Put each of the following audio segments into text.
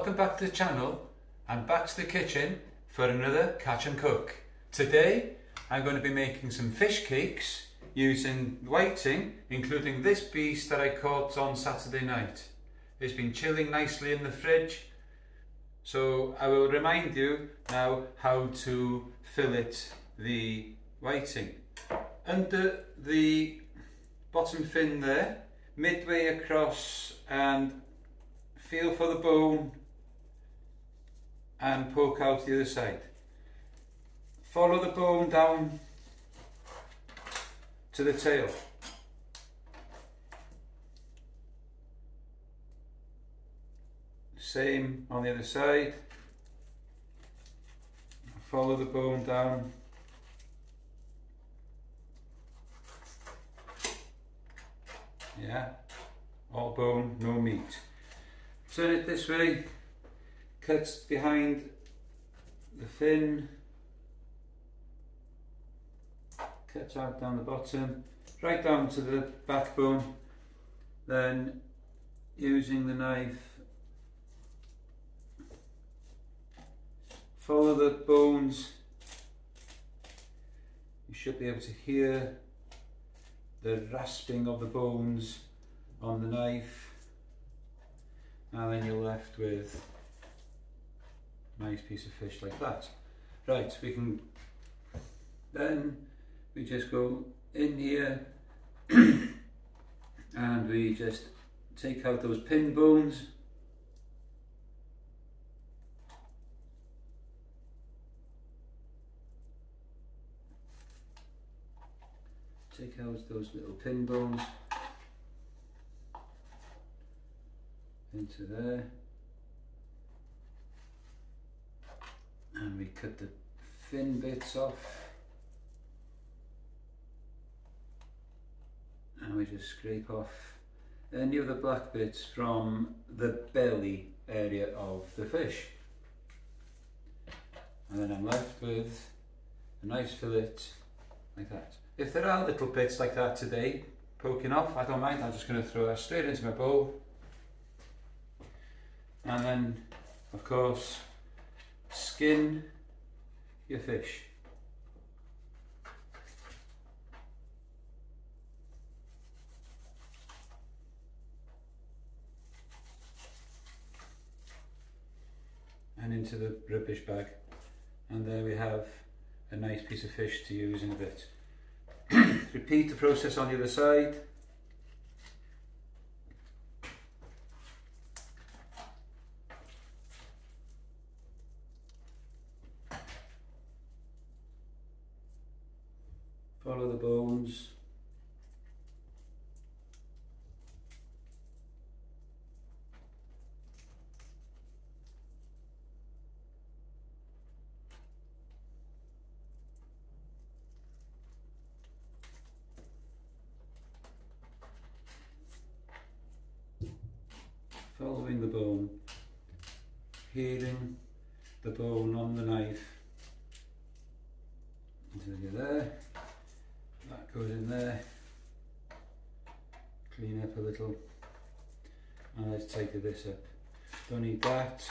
welcome back to the channel and back to the kitchen for another catch and cook. Today I'm going to be making some fish cakes using whiting, including this beast that I caught on Saturday night. It's been chilling nicely in the fridge, so I will remind you now how to fillet the whiting. Under the bottom fin there, midway across, and feel for the bone and poke out the other side. Follow the bone down to the tail. Same on the other side. Follow the bone down. Yeah, all bone, no meat. Turn it this way, cut behind the fin, cut out down the bottom, right down to the backbone, then using the knife, follow the bones. You should be able to hear the rasping of the bones on the knife. And then you're left with a nice piece of fish like that. Right, then we just go in here and we just take out those pin bones. Take out those little pin bones into there, and we cut the fin bits off, and we just scrape off any of the black bits from the belly area of the fish, and then I'm left with a nice fillet like that. If there are little bits like that today poking off, I don't mind. I'm just going to throw that straight into my bowl. And then, of course, skin your fish. And into the rubbish bag. And there we have a nice piece of fish to use in a bit. Repeat the process on the other side. Follow the bones. Following the bone, hearing the bone on the knife until you're there. That goes in there. Clean up a little, and let's tidy this up. Don't need that.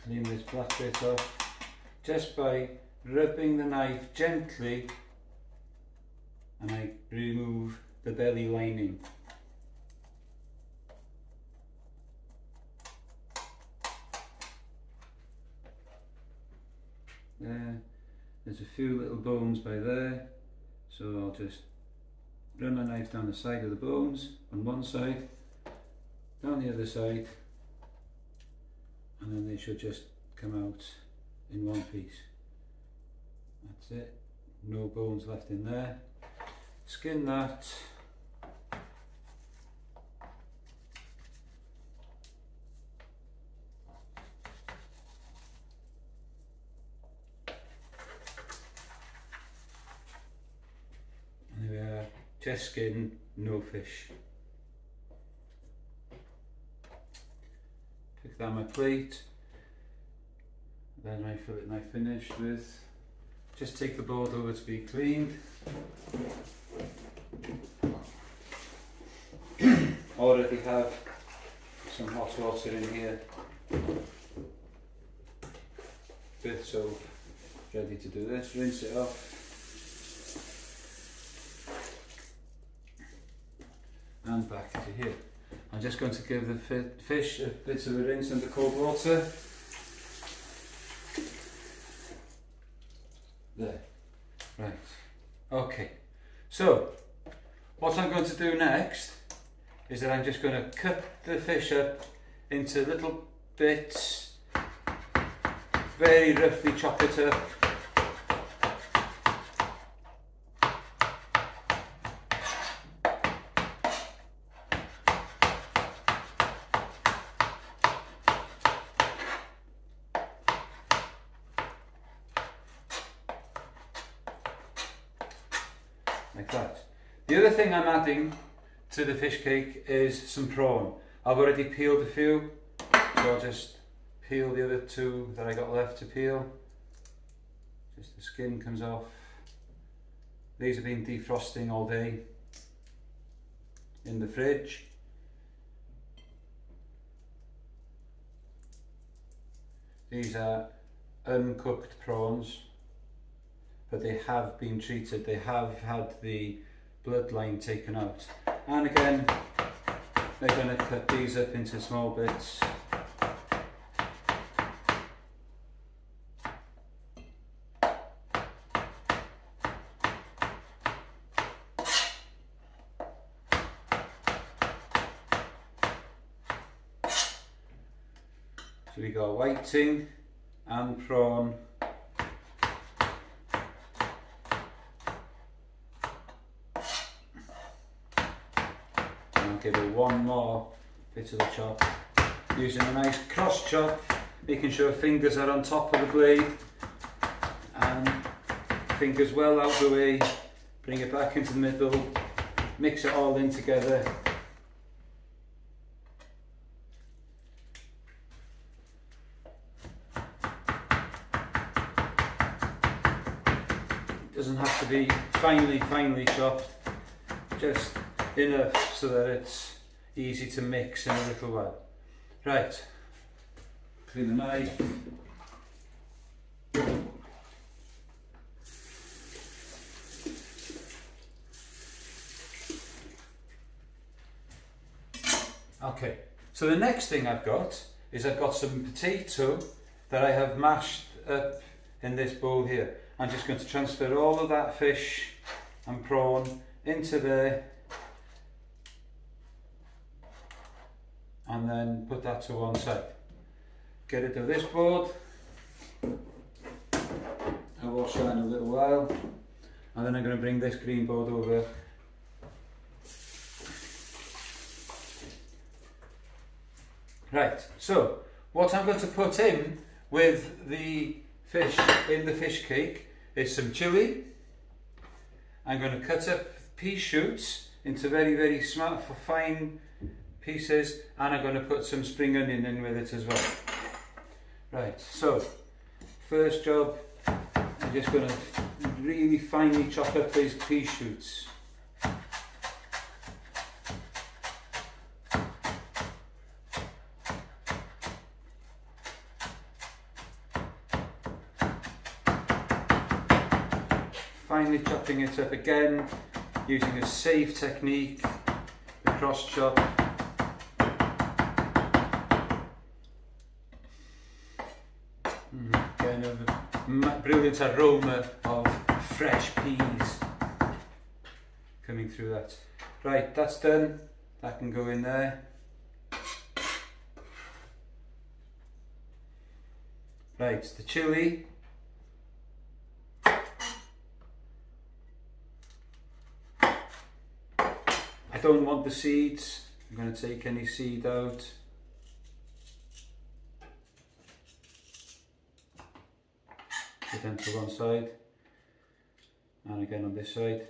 Clean this black bit off just by rubbing the knife gently, and I remove the belly lining. There's a few little bones by there, so I'll just run my knife down the side of the bones on one side, down the other side, and then they should just come out in one piece. That's it, no bones left in there. Skin that. Just skin, no fish. Pick that on my plate. Then my fillet knife finished with. Just take the board over to be cleaned. already have some hot water in here, bit soap, ready to do this. Rinse it off. And back to here. I'm just going to give the fish a bit of a rinse under cold water. There. Right. Okay. So, what I'm going to do next is that I'm just going to cut the fish up into little bits, very roughly chop it up. Like that. The other thing I'm adding to the fish cake is some prawn. I've already peeled a few, so I'll just peel the other two that I got left to peel. Just the skin comes off. These have been defrosting all day in the fridge. These are uncooked prawns, but they have been treated. They have had the bloodline taken out. And again, they're going to cut these up into small bits. So we got whiting and prawn. I'll give it one more bit of the chop, using a nice cross chop, making sure fingers are on top of the blade and fingers well out the way. Bring it back into the middle, mix it all in together. It doesn't have to be finely chopped, just enough so that it's easy to mix in a little while. Right, clean the knife. Okay, so the next thing I've got is I've got some potato that I have mashed up in this bowl here. I'm just going to transfer all of that fish and prawn into there, and then put that to one side. Get rid of this board. I'll wash that in a little while, and then I'm going to bring this green board over. Right, so what I'm going to put in with the fish in the fish cake is some chilli. I'm going to cut up pea shoots into very small, fine pieces, and I'm going to put some spring onion in with it as well. Right, so first job, I'm just going to really finely chop up these pea shoots. Finally chopping it up again, using a safe technique, the cross chop. Again, a brilliant aroma of fresh peas coming through that. Right, that's done. That can go in there. Right, the chilli. I don't want the seeds. I'm going to take any seed out. Put them to one side, and again on this side.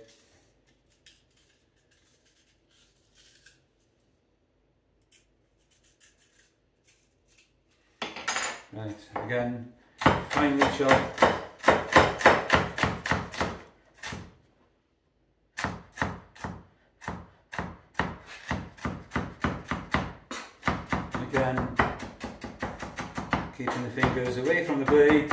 Right, again, finely chopped. Again, keeping the fingers away from the blade.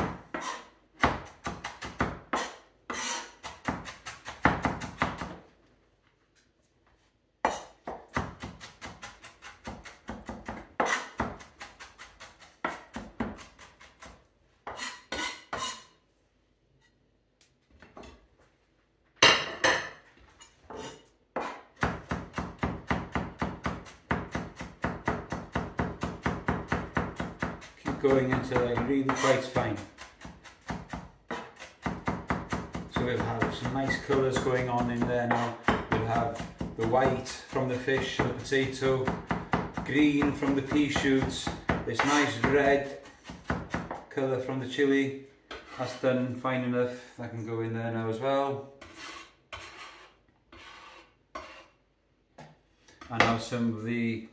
Going until I really quite fine. So we'll have some nice colours going on in there now. We'll have the white from the fish and the potato, green from the pea shoots, this nice red colour from the chilli. That's done fine enough. That can go in there now as well. And now some of the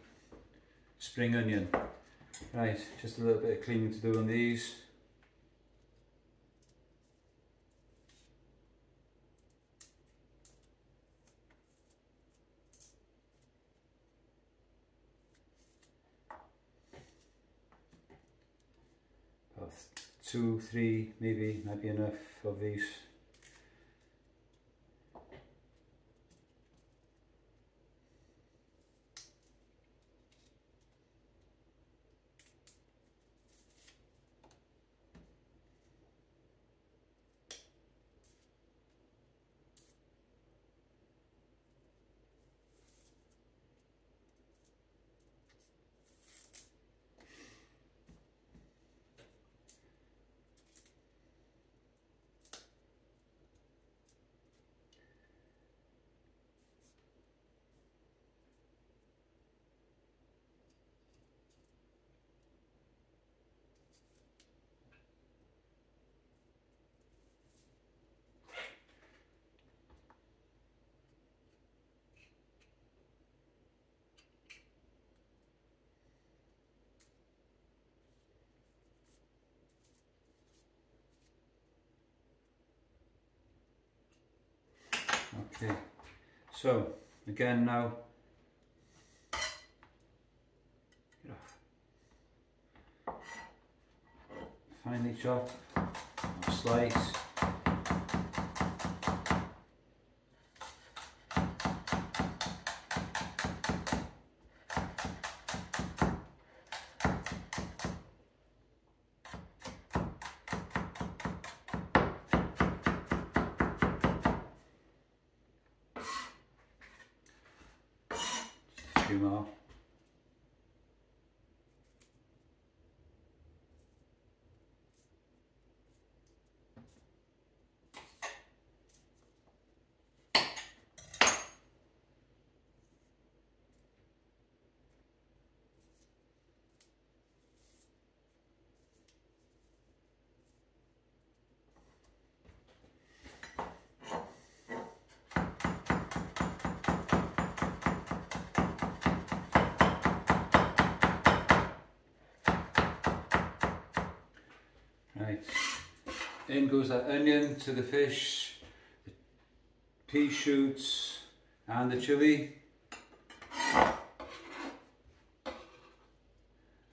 spring onion. Right, just a little bit of cleaning to do on these. About 2, 3 maybe might be enough of these. Okay, so again now, get off. Finely chop, or slice. More. Right, in goes that onion to the fish, the pea shoots and the chilli.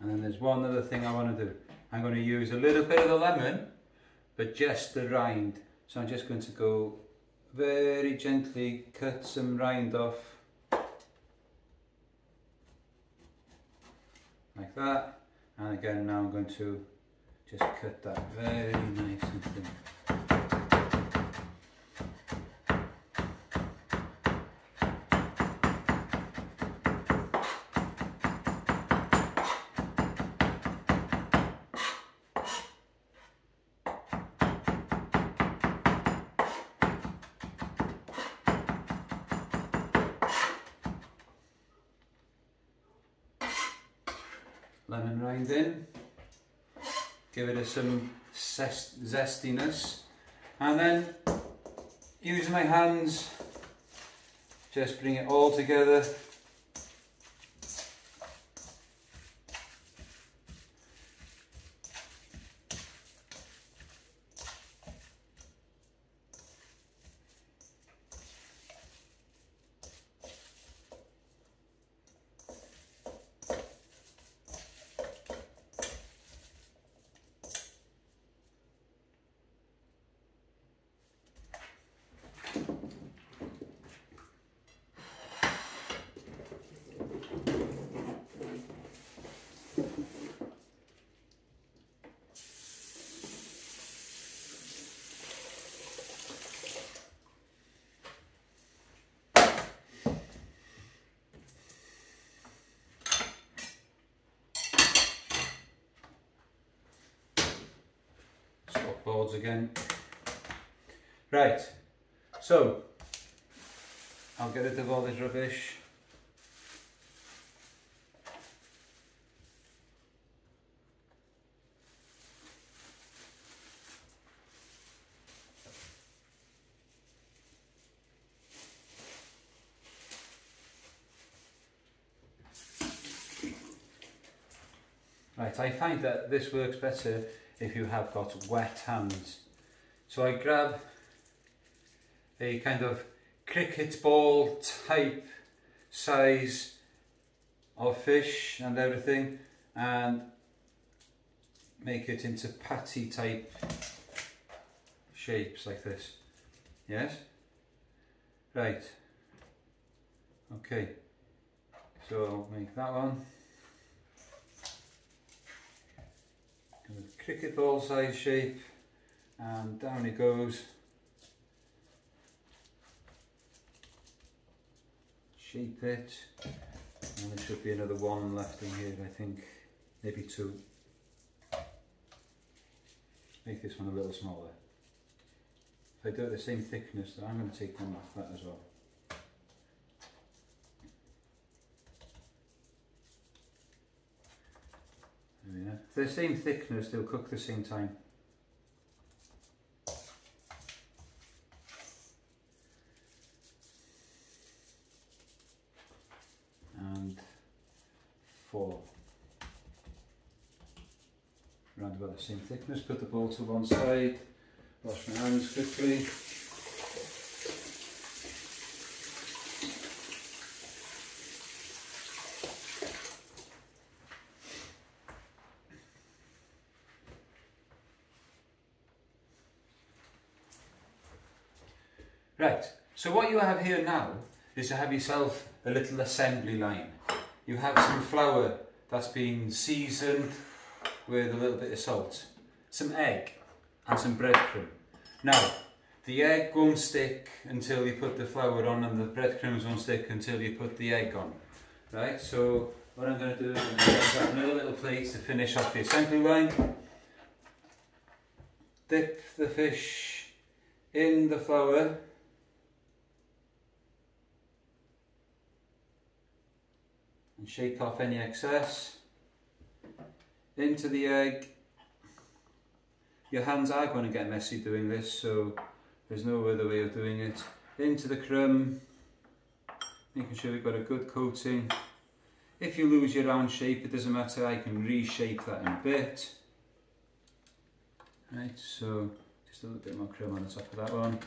And then there's one other thing I want to do. I'm going to use a little bit of the lemon, but just the rind. So I'm just going to go very gently cut some rind off. Like that. And again now I'm going to just cut that very nice and thin. Lemon rind in. Give it some zestiness, and then using my hands just bring it all together. boards again. Right, so I'll get rid of all this rubbish. Right, I find that this works better if you have got wet hands. So I grab a kind of cricket ball type size of fish and everything and make it into patty type shapes like this. Yes? Right. Okay. So I'll make that one. Cricket ball size shape, and down it goes. Shape it, and there should be another one left in here, I think, maybe two. Make this one a little smaller. If I do it the same thickness, then I'm going to take one off that as well. If they're the same thickness, they'll cook the same time. And 4. Around about the same thickness. Put the bowl to one side. Wash my hands quickly. Right, so what you have here now is to have yourself a little assembly line. You have some flour that's been seasoned with a little bit of salt, some egg and some breadcrumb. Now, the egg won't stick until you put the flour on, and the breadcrumbs won't stick until you put the egg on. Right, so what I'm going to do is I'm going to get another little plate to finish off the assembly line. Dip the fish in the flour. And shake off any excess. Into the egg. Your hands are going to get messy doing this, so there's no other way of doing it. Into the crumb, making sure we've got a good coating. If you lose your round shape, it doesn't matter, I can reshape that in a bit. Right, so just a little bit more crumb on the top of that one.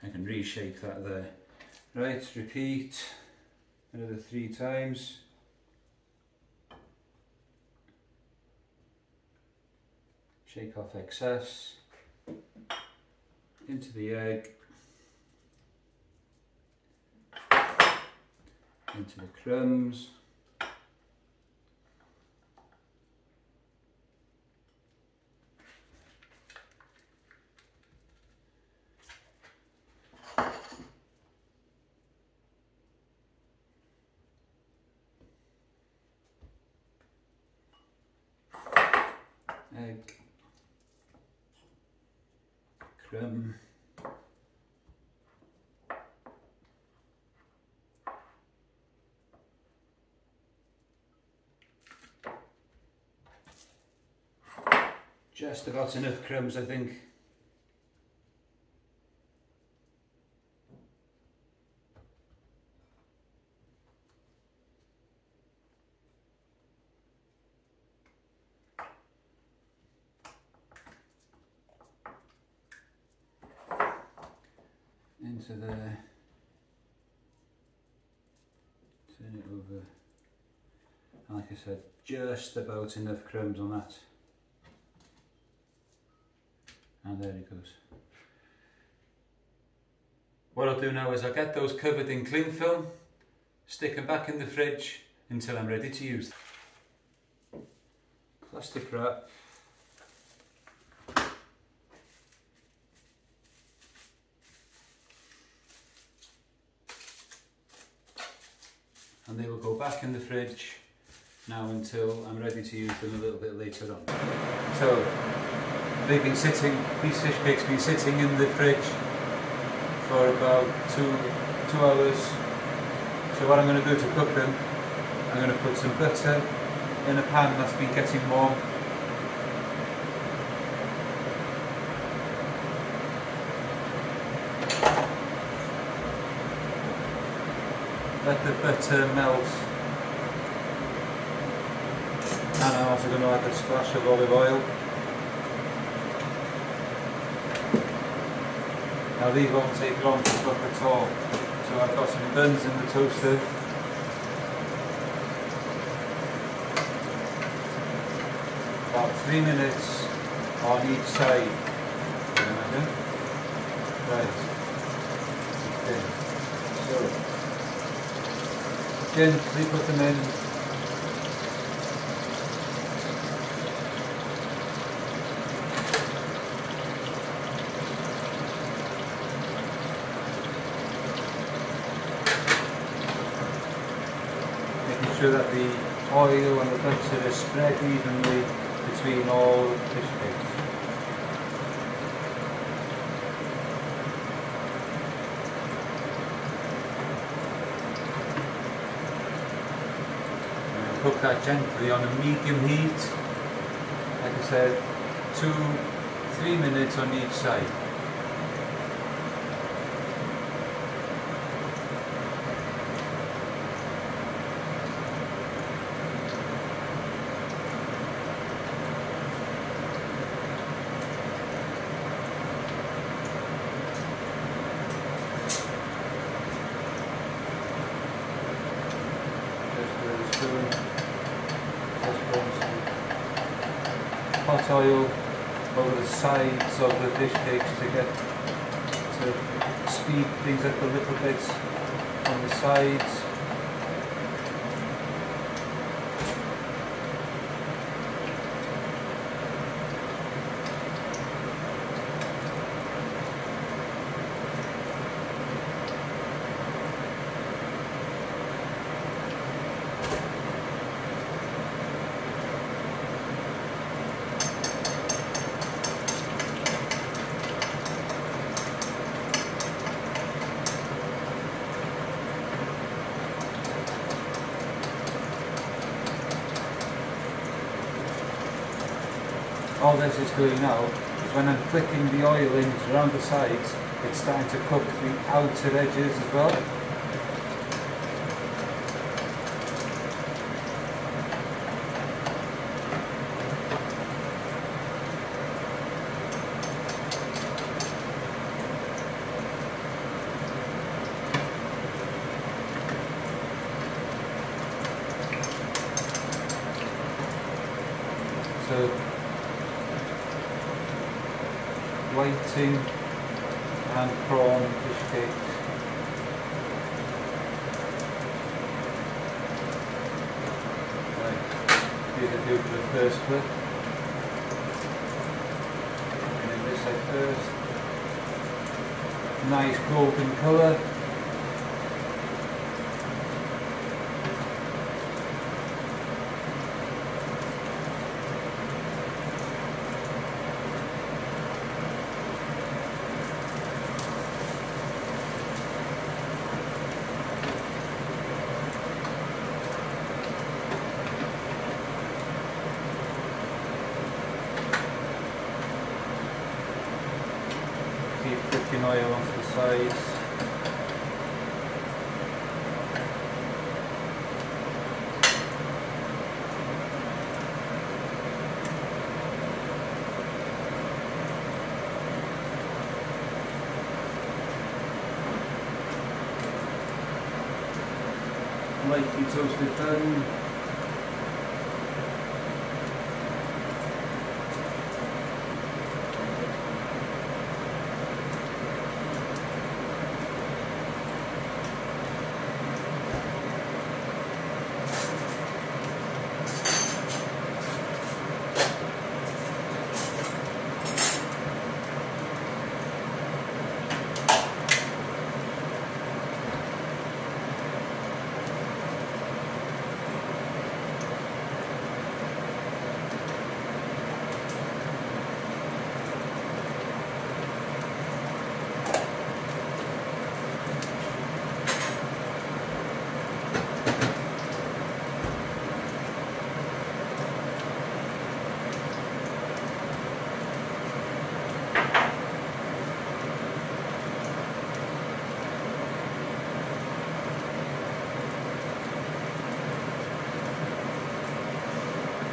I can reshape that there. Right, repeat another 3 times. Shake off excess, into the egg, into the crumbs, egg, crumb, just about enough crumbs, I think. Into there, turn it over, and like I said, just about enough crumbs on that, and there it goes. What I'll do now is I'll get those covered in cling film, stick them back in the fridge until I'm ready to use them. Plastic wrap. And they will go back in the fridge now until I'm ready to use them a little bit later on. So these fish cakes been sitting in the fridge for about two hours. So what I'm going to do to cook them, I'm going to put some butter in a pan that's been getting warm. Let the butter melt. And I'm also going to add a splash of olive oil. Now these won't take long to cook at all. So I've got some buns in the toaster. About 3 minutes on each side. Right. Okay. So gently put them in. Making sure that the oil and the butter is spread evenly between all fish cakes. Cook that gently on a medium heat, like I said, 2-3 minutes on each side. Just with a spoon. Hot oil over the sides of the fish cakes to speed things up a little bit on the sides. All this is doing now is when I'm flicking the oil in around the sides, it's starting to cook the outer edges as well. So whiting and prawn fish cakes. Right, these are due for the first flip. And then this side first. Nice golden colour. Keep flicking oil onto the sides. Lightly toasted bun.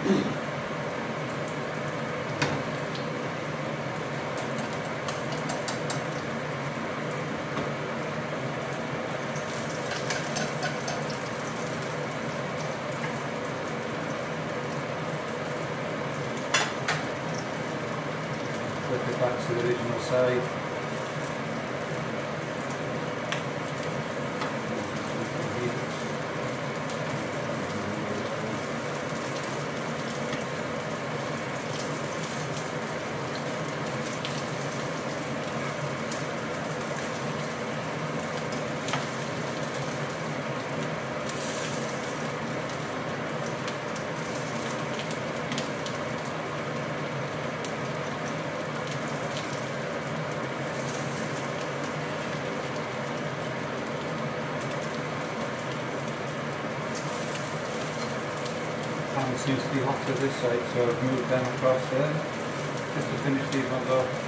Flip it back to the original side. Pan seems to be hot to this side, so I've moved them across there just to finish these ones off.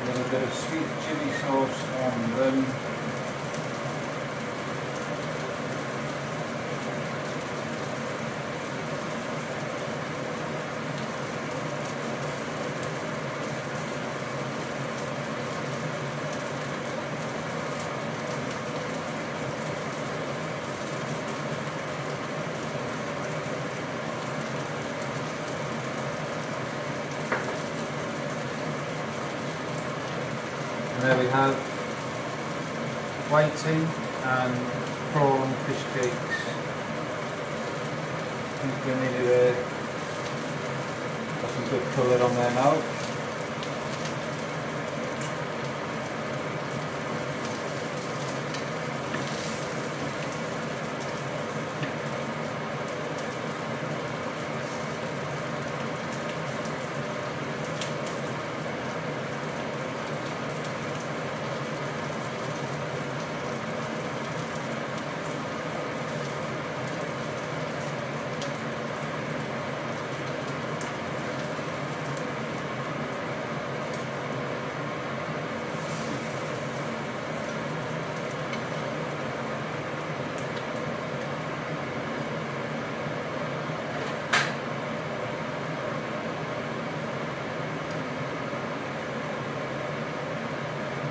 A little bit of sweet chili sauce on them. And there we have whiting and prawn fish cakes. I think they're nearly there. Got some good colour on there now.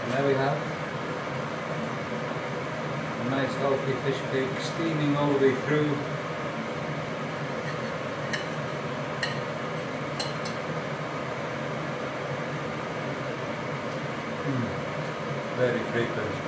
And there we have a nice healthy fish cake steaming all the way through. Very fragrant.